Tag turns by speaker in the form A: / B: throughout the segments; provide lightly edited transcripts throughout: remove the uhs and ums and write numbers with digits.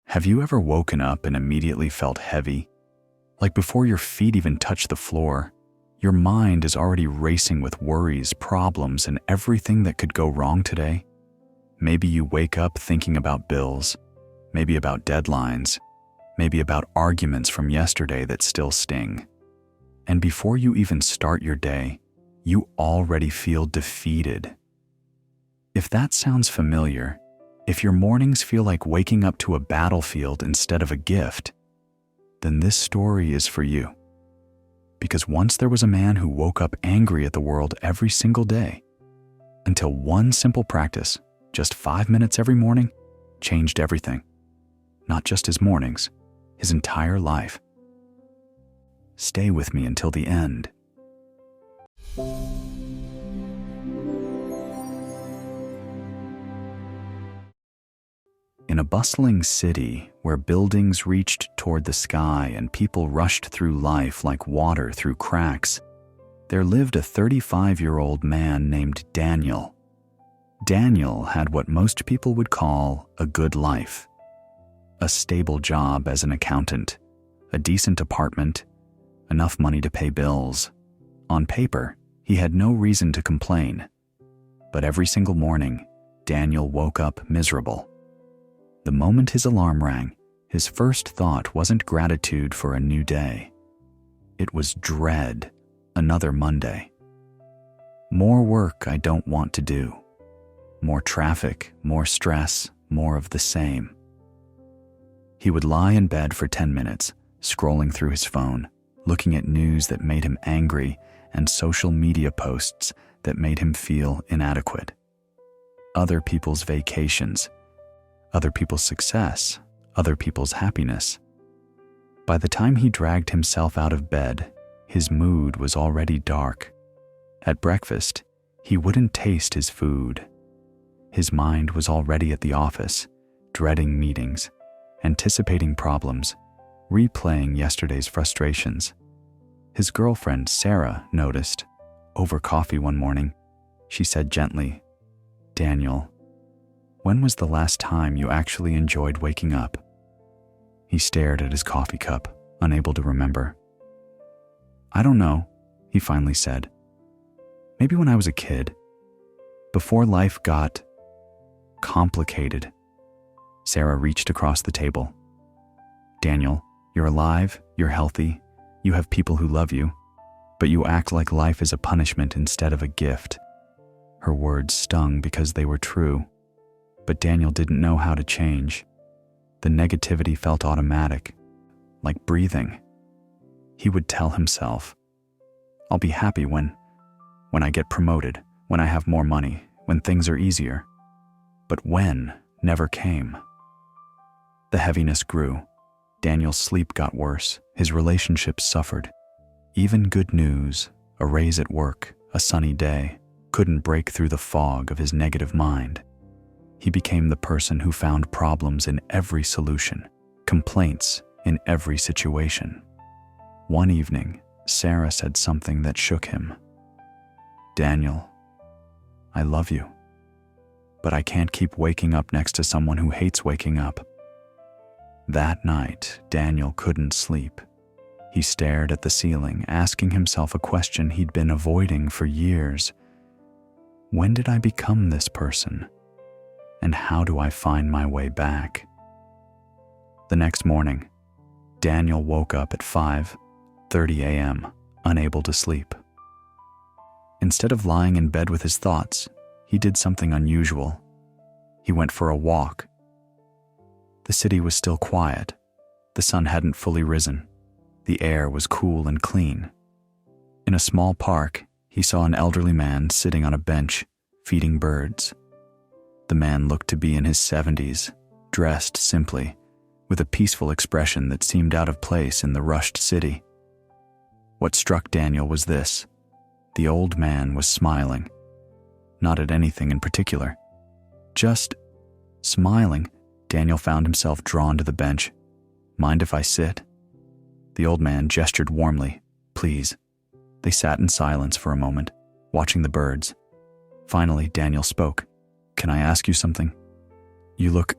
A: Have you ever woken up and immediately felt heavy? Like before your feet even touch the floor, your mind is already racing with worries, problems, and everything that could go wrong today? Maybe you wake up thinking about bills, maybe about deadlines, maybe about arguments from yesterday that still sting. And before you even start your day, you already feel defeated. If that sounds familiar, if your mornings feel like waking up to a battlefield instead of a gift, then this story is for you. Because once there was a man who woke up angry at the world every single day, until one simple practice, just 5 minutes every morning, changed everything. Not just his mornings, his entire life. Stay with me until the end. In a bustling city where buildings reached toward the sky and people rushed through life like water through cracks, there lived a 35-year-old man named Daniel. Daniel had what most people would call a good life. A stable job as an accountant, a decent apartment, enough money to pay bills. On paper, he had no reason to complain. But every single morning, Daniel woke up miserable. The moment his alarm rang, his first thought wasn't gratitude for a new day. It was dread, another Monday. More work I don't want to do. More traffic, more stress, more of the same. He would lie in bed for 10 minutes, scrolling through his phone, looking at news that made him angry and social media posts that made him feel inadequate. Other people's vacations, other people's success, other people's happiness. By the time he dragged himself out of bed, his mood was already dark. At breakfast, he wouldn't taste his food. His mind was already at the office, dreading meetings, anticipating problems, replaying yesterday's frustrations. His girlfriend, Sarah, noticed. Over coffee one morning, she said gently, "Daniel, when was the last time you actually enjoyed waking up?" He stared at his coffee cup, unable to remember. "I don't know," he finally said. "Maybe when I was a kid, before life got complicated." Sarah reached across the table. "Daniel, you're alive, you're healthy, you have people who love you, but you act like life is a punishment instead of a gift." Her words stung because they were true. But Daniel didn't know how to change. The negativity felt automatic, like breathing. He would tell himself, "I'll be happy when I get promoted, when I have more money, when things are easier." But when never came. The heaviness grew. Daniel's sleep got worse. His relationships suffered. Even good news, a raise at work, a sunny day, couldn't break through the fog of his negative mind. He became the person who found problems in every solution, complaints in every situation. One evening, Sarah said something that shook him. "Daniel, I love you, but I can't keep waking up next to someone who hates waking up." That night, Daniel couldn't sleep. He stared at the ceiling, asking himself a question he'd been avoiding for years. When did I become this person? And how do I find my way back? The next morning, Daniel woke up at 5:30 a.m., unable to sleep. Instead of lying in bed with his thoughts, he did something unusual. He went for a walk. The city was still quiet. The sun hadn't fully risen. The air was cool and clean. In a small park, he saw an elderly man sitting on a bench, feeding birds. The man looked to be in his 70s, dressed simply, with a peaceful expression that seemed out of place in the rushed city. What struck Daniel was this: the old man was smiling. Not at anything in particular. Just smiling. Daniel found himself drawn to the bench. "Mind if I sit?" The old man gestured warmly. "Please." They sat in silence for a moment, watching the birds. Finally, Daniel spoke. "Can I ask you something? You look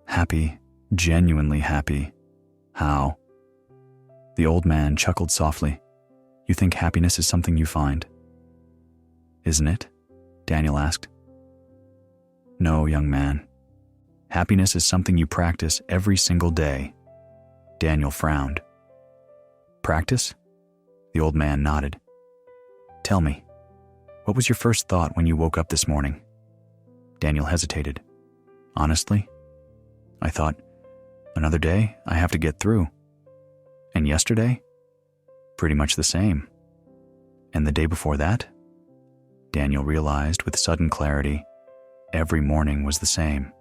A: Happy, genuinely happy. How? The old man chuckled softly. You think happiness is something you find? Isn't it? Daniel asked. No, young man. Happiness is something you practice every single day. Daniel frowned. Practice? The old man nodded. Tell me, what was your first thought when you woke up this morning? Daniel hesitated. Honestly, I thought, another day I have to get through. And yesterday? Pretty much the same. And the day before that? Daniel realized with sudden clarity, every morning was the same.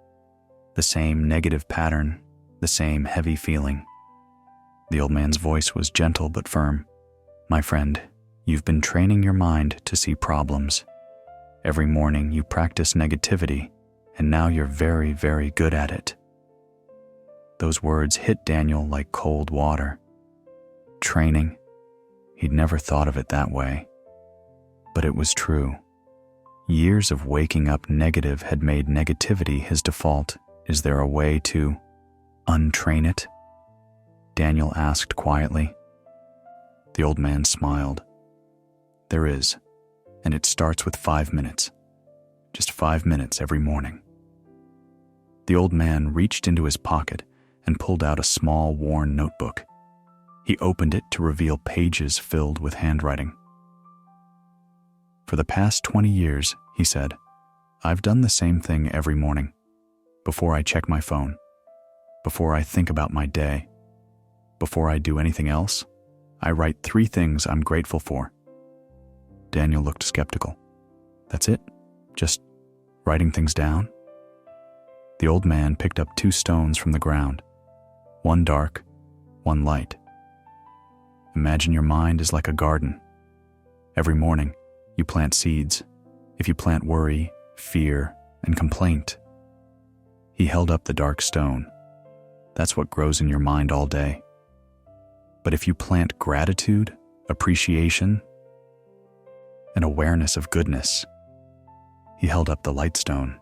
A: The same negative pattern, the same heavy feeling. The old man's voice was gentle but firm. My friend, you've been training your mind to see problems. Every morning you practice negativity, and now you're very, very good at it. Those words hit Daniel like cold water. Training. He'd never thought of it that way. But it was true. Years of waking up negative had made negativity his default. Is there a way to untrain it? Daniel asked quietly. The old man smiled. There is, and it starts with 5 minutes. Just 5 minutes every morning. The old man reached into his pocket and pulled out a small, worn notebook. He opened it to reveal pages filled with handwriting. For the past 20 years, he said, I've done the same thing every morning. Before I check my phone, before I think about my day, before I do anything else, I write 3 things I'm grateful for. Daniel looked skeptical. That's it? Just writing things down? The old man picked up 2 stones from the ground, one dark, one light. Imagine your mind is like a garden. Every morning, you plant seeds. If you plant worry, fear, and complaint. He held up the dark stone. That's what grows in your mind all day. But if you plant gratitude, appreciation, and awareness of goodness, he held up the light stone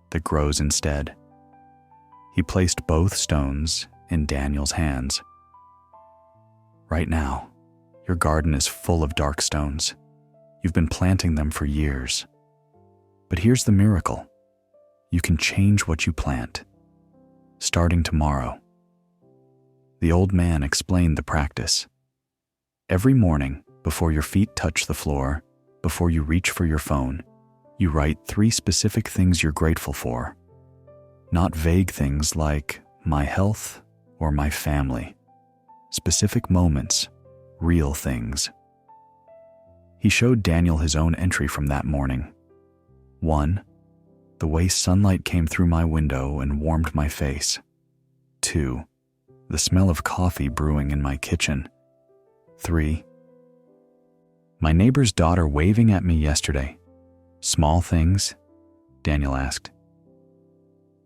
A: that grows instead. He placed both stones in Daniel's hands. Right now, your garden is full of dark stones. You've been planting them for years. But here's the miracle. You can change what you plant, starting tomorrow. The old man explained the practice. Every morning, before your feet touch the floor, before you reach for your phone, you write 3 specific things you're grateful for. Not vague things like my health or my family. Specific moments, real things. He showed Daniel his own entry from that morning. 1. The way sunlight came through my window and warmed my face. 2. The smell of coffee brewing in my kitchen. 3. My neighbor's daughter waving at me yesterday. Small things? Daniel asked.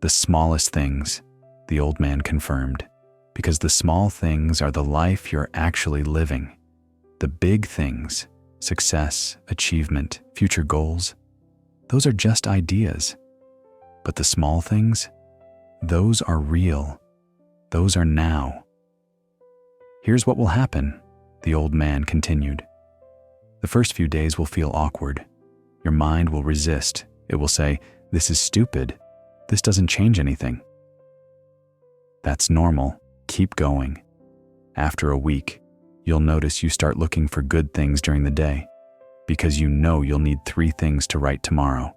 A: The smallest things, the old man confirmed, because the small things are the life you're actually living. The big things, success, achievement, future goals, those are just ideas. But the small things, those are real. Those are now. Here's what will happen, the old man continued. The first few days will feel awkward. Your mind will resist. It will say, this is stupid. This doesn't change anything. That's normal. Keep going. After a week, you'll notice you start looking for good things during the day because you know you'll need 3 things to write tomorrow.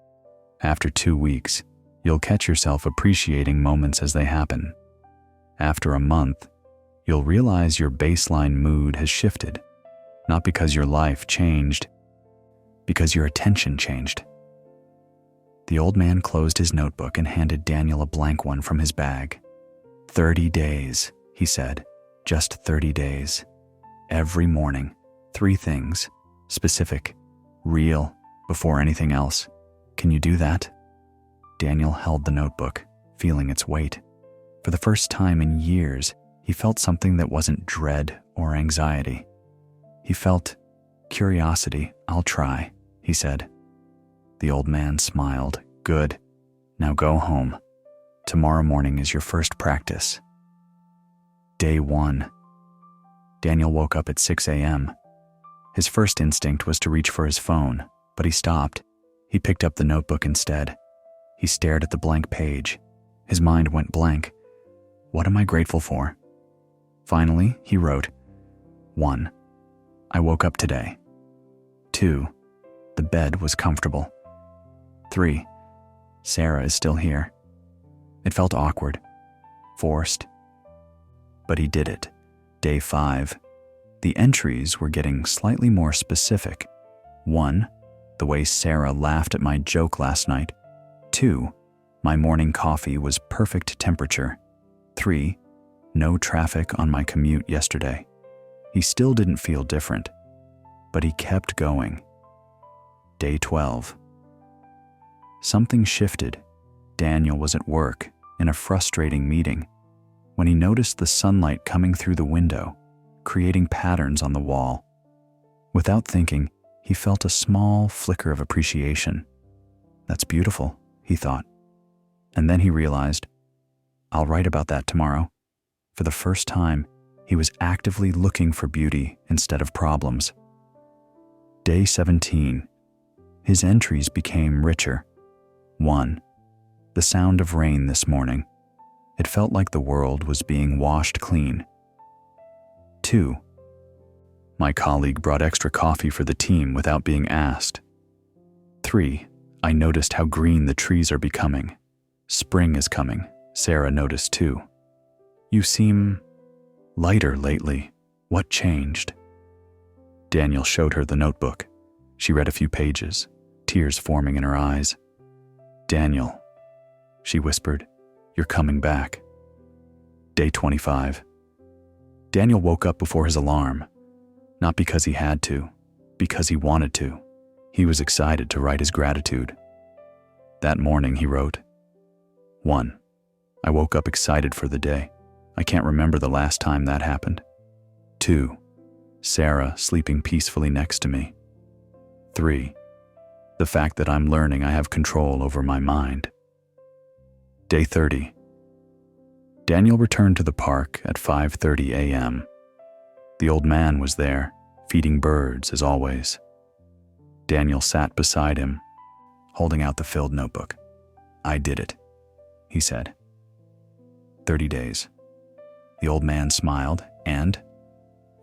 A: After 2 weeks, you'll catch yourself appreciating moments as they happen. After a month, you'll realize your baseline mood has shifted, not because your life changed, because your attention changed. The old man closed his notebook and handed Daniel a blank one from his bag. 30 days, he said, just 30 days. Every morning, 3 things, specific, real, before anything else. Can you do that? Daniel held the notebook, feeling its weight. For the first time in years, he felt something that wasn't dread or anxiety. He felt curiosity. I'll try, he said. The old man smiled. Good. Now go home. Tomorrow morning is your first practice. Day 1. Daniel woke up at 6 a.m. His first instinct was to reach for his phone, but he stopped. He picked up the notebook instead. He stared at the blank page. His mind went blank. What am I grateful for? Finally, he wrote, 1. I woke up today. 2. The bed was comfortable. 3. Sarah is still here. It felt awkward, forced. But he did it. Day 5. The entries were getting slightly more specific. 1. The way Sarah laughed at my joke last night. 2. My morning coffee was perfect temperature. 3. No traffic on my commute yesterday. He still didn't feel different, but he kept going. Day 12. Something shifted. Daniel was at work in a frustrating meeting when he noticed the sunlight coming through the window, creating patterns on the wall. Without thinking, he felt a small flicker of appreciation. That's beautiful, he thought. And then he realized, I'll write about that tomorrow. For the first time, he was actively looking for beauty instead of problems. Day 17. His entries became richer. 1. The sound of rain this morning. It felt like the world was being washed clean. 2. My colleague brought extra coffee for the team without being asked. 3. I noticed how green the trees are becoming. Spring is coming, Sarah noticed too. You seem lighter lately. What changed? Daniel showed her the notebook. She read a few pages, tears forming in her eyes. Daniel, she whispered, you're coming back. Day 25. Daniel woke up before his alarm, not because he had to, because he wanted to. He was excited to write his gratitude. That morning he wrote, 1. I woke up excited for the day. I can't remember the last time that happened. 2. Sarah sleeping peacefully next to me. 3. The fact that I'm learning I have control over my mind. Day 30. Daniel returned to the park at 5:30 a.m. The old man was there, feeding birds as always. Daniel sat beside him, holding out the filled notebook. I did it, he said. 30 days. The old man smiled and,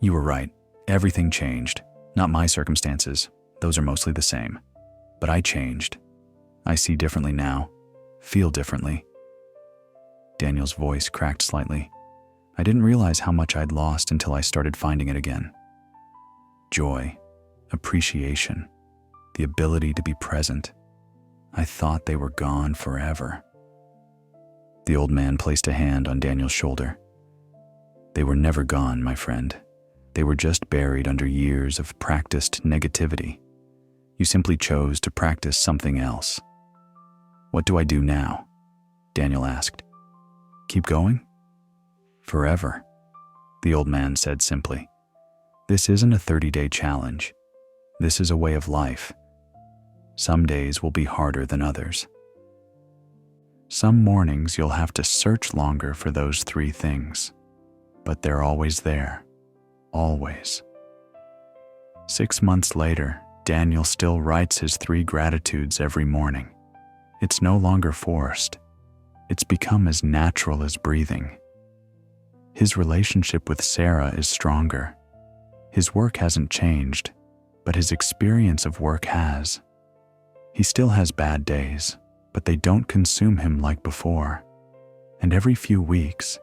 A: you were right, everything changed. Not my circumstances, those are mostly the same. But I changed. I see differently now, feel differently. Daniel's voice cracked slightly. I didn't realize how much I'd lost until I started finding it again. Joy, appreciation, the ability to be present. I thought they were gone forever. The old man placed a hand on Daniel's shoulder. They were never gone, my friend. They were just buried under years of practiced negativity. You simply chose to practice something else. What do I do now? Daniel asked. Keep going? Forever, the old man said simply. This isn't a 30-day challenge. This is a way of life. Some days will be harder than others. Some mornings you'll have to search longer for those 3 things, but they're always there, always. 6 months later, Daniel still writes his 3 gratitudes every morning. It's no longer forced. It's become as natural as breathing. His relationship with Sarah is stronger. His work hasn't changed, but his experience of work has. He still has bad days, but they don't consume him like before. And every few weeks,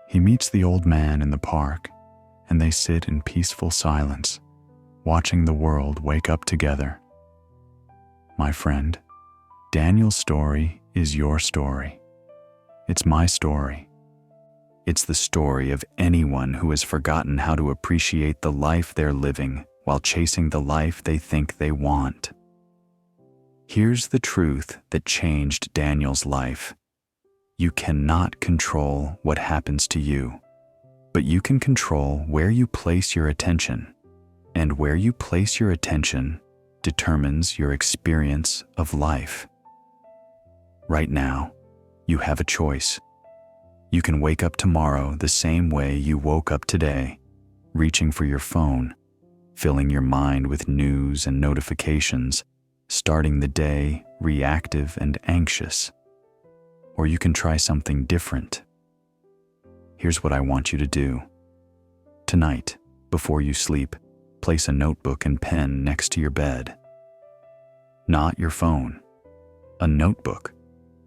A: he meets the old man in the park, and they sit in peaceful silence, watching the world wake up together. My friend, Daniel's story is your story. It's my story. It's the story of anyone who has forgotten how to appreciate the life they're living while chasing the life they think they want. Here's the truth that changed Daniel's life. You cannot control what happens to you, but you can control where you place your attention. And where you place your attention determines your experience of life. Right now, You have a choice. You can wake up tomorrow the same way you woke up today, reaching for your phone, filling your mind with news and notifications, starting the day reactive and anxious. Or you can try something different. Here's what I want you to do. Tonight, before you sleep, place a notebook and pen next to your bed. Not your phone. A notebook.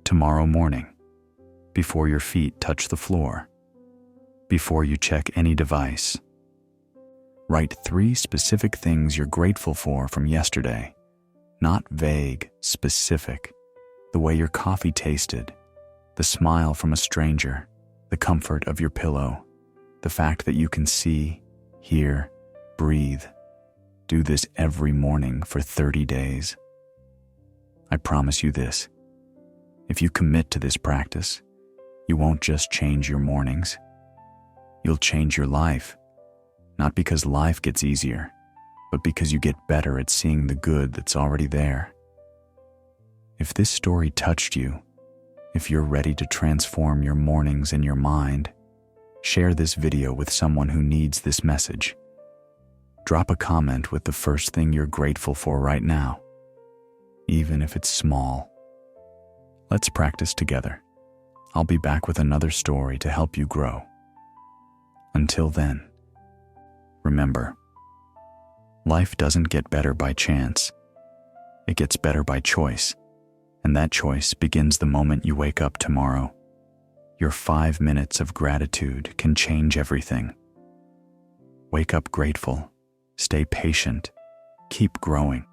A: Tomorrow morning. Before your feet touch the floor. Before you check any device. Write 3 specific things you're grateful for from yesterday. Not vague, specific. The way your coffee tasted. The smile from a stranger. The comfort of your pillow. The fact that you can see, hear, breathe. Do this every morning for 30 days. I promise you this. If you commit to this practice, you won't just change your mornings. You'll change your life. Not because life gets easier, but because you get better at seeing the good that's already there. If this story touched you, if you're ready to transform your mornings and your mind, share this video with someone who needs this message. Drop a comment with the first thing you're grateful for right now, even if it's small. Let's practice together. I'll be back with another story to help you grow. Until then, remember, life doesn't get better by chance. It gets better by choice, and that choice begins the moment you wake up tomorrow. Your 5 minutes of gratitude can change everything. Wake up grateful, stay patient, keep growing.